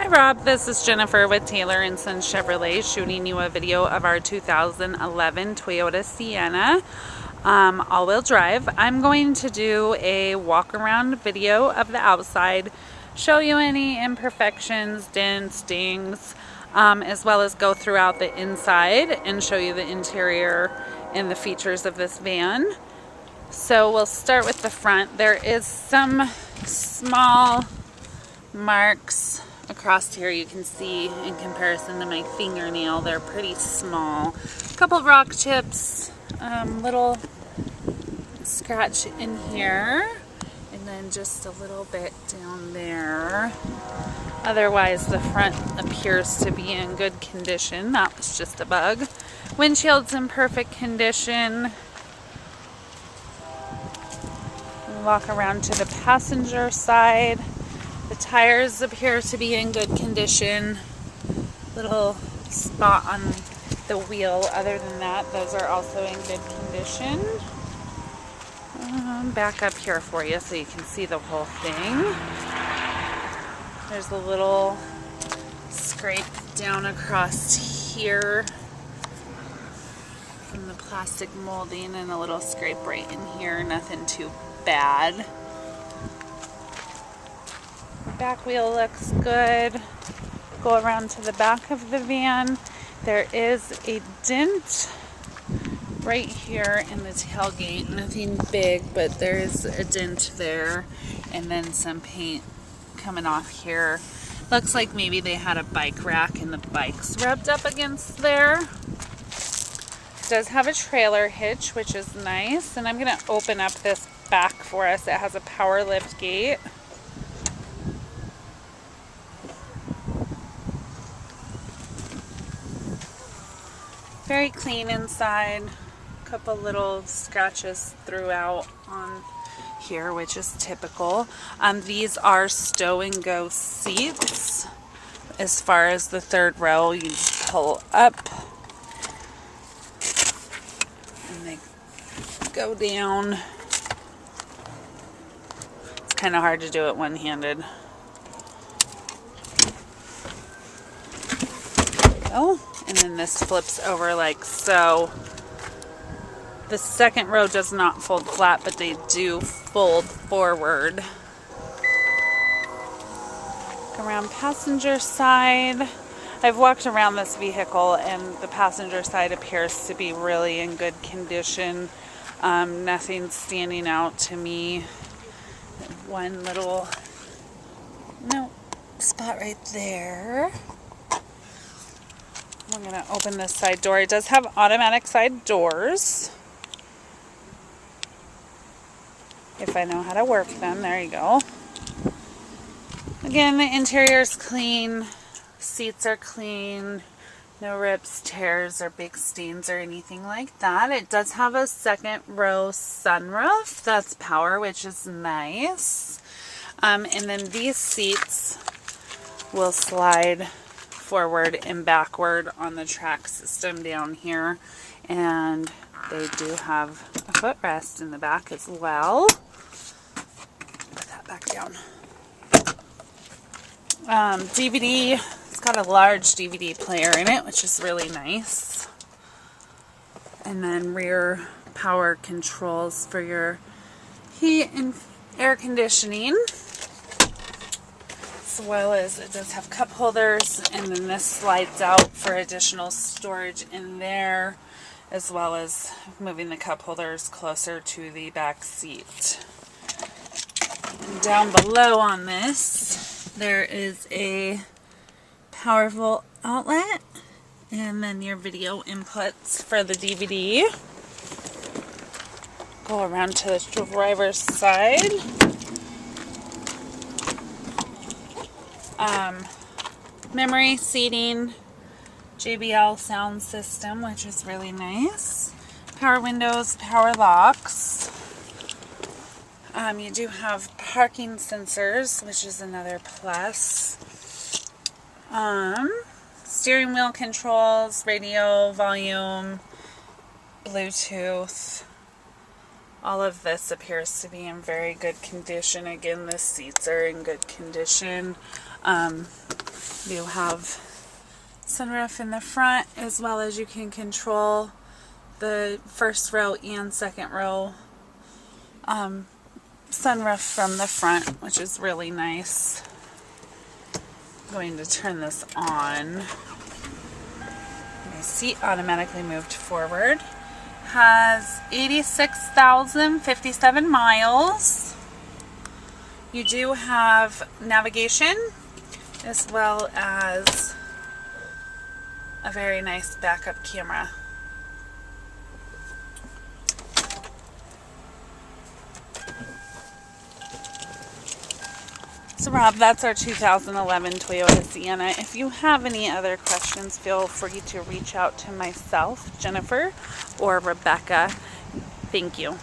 Hi Rob, this is Jennifer with Taylor & Son Chevrolet shooting you a video of our 2011 Toyota Sienna all-wheel drive. I'm going to do a walk-around video of the outside, show you any imperfections, dents, dings, as well as go throughout the inside and show you the interior and the features of this van. So we'll start with the front. There is some small marks across here you can see in comparison to my fingernail. They're pretty small. A couple of rock chips, little scratch in here, and then just a little bit down there. Otherwise the front appears to be in good condition. That was just a bug. Windshield's in perfect condition. We'll walk around to the passenger side. The tires appear to be in good condition. Little spot on the wheel. Other than that, those are also in good condition. Back up here for you so you can see the whole thing. There's a little scrape down across here from the plastic molding and a little scrape right in here. Nothing too bad. Back wheel looks good. Go around to the back of the van. There is a dent right here in the tailgate. Nothing big, but there is a dent there. And then some paint coming off here. Looks like maybe they had a bike rack and the bike's rubbed up against there. It does have a trailer hitch, which is nice. And I'm going to open up this back for us. It has a power lift gate. Very clean inside. A couple little scratches throughout on here, which is typical. These are stow and go seats. As far as the third row, you just pull up and they go down. It's kind of hard to do it one-handed. Oh. And then this flips over like so. The second row does not fold flat, but they do fold forward. Around passenger side. I've walked around this vehicle and the passenger side appears to be really in good condition. Nothing standing out to me. One little spot right there. I'm going to open this side door. It does have automatic side doors. If I know how to work them. There you go. Again, the interior is clean. Seats are clean. No rips, tears, or big stains or anything like that. It does have a second row sunroof. That's power, which is nice. And then these seats will slide forward and backward on the track system down here, and they do have a footrest in the back as well. Put that back down. DVD, it's got a large DVD player in it, which is really nice. And then rear power controls for your heat and air conditioning. As well as it does have cup holders, and then this slides out for additional storage in there, as well as moving the cup holders closer to the back seat. And down below on this, there is a powerful outlet, and then your video inputs for the DVD. Go around to the driver's side. Memory seating, JBL sound system, which is really nice. Power windows, power locks. You do have parking sensors, which is another plus. Steering wheel controls, radio, volume, Bluetooth. All of this appears to be in very good condition. Again, the seats are in good condition. You have sunroof in the front, as well as you can control the first row and second row sunroof from the front, which is really nice. I'm going to turn this on. My seat automatically moved forward. Has 86,057 miles. You do have navigation as well as a very nice backup camera. So Rob, that's our 2011 Toyota Sienna. If you have any other questions, feel free to reach out to myself, Jennifer, or Rebecca. Thank you.